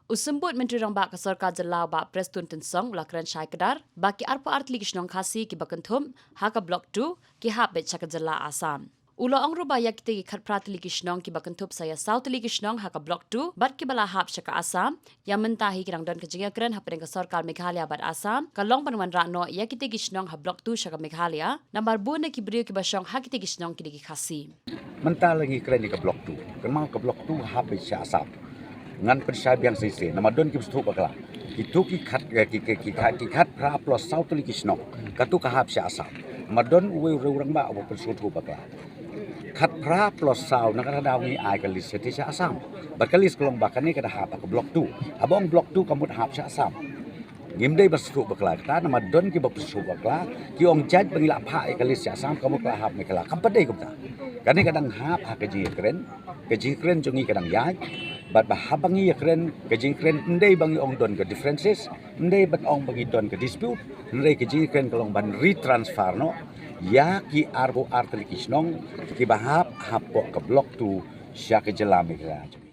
Usembut Menteri Rang Bak Kesorka Jelau Bak Prestun Tensong Lakran Syai Kedar baki arpa artli kisnong khasi ki bakenthum haka blok 2 ki hap bet Chakajala Assam. Ulo ang rubaya kita ki khat pratli kisnong ki bakentup saya Southli kisnong haka blok 2 bat ki bala hap Chaka Assam yang mentahi kirang don kejinga keren hapeng kesorkal Meghalaya bat Assam kalong panuan rakno ya kita kisnong ha blok 2 Chaka Meghalaya nambar bune ki brio ki basyong ha kita kisnong ki diki khasi. Mentah lagi keren di ke blok 2. Kemau ke blok 2 habis Syah Asap. Ngan persyai biang sisi. Nama don ki bestu bakla. Itu ki khat pra plus South li kisnok. Katu ka hab Syah Asap. Nama don uwe urang ba abu bestu bakla. Khat pra plus South nak ada dawi ai ka lis seti Syah Asam. Bakalis kelong bakani kada hab ke blok 2. Abong blok 2 kamut hab Syah Asam. Ngimdai bestu bakla. Ta nama don ki bestu bakla. Ki ong jaj bangila pha ai ka lis Syah Asam kamut ka hab mekala. Kampadai kumta. Kani kadang hap ha keji keren jungi kadang yaj bat bahabangi keren keji keren ndai bangi ong don ke differences ndai bat ong bangi don ke dispute ndai keji keren kalong ban retransfer no ya ki arbo artelikisnong ki bahap hap ke blok tu sya ke jelami keraj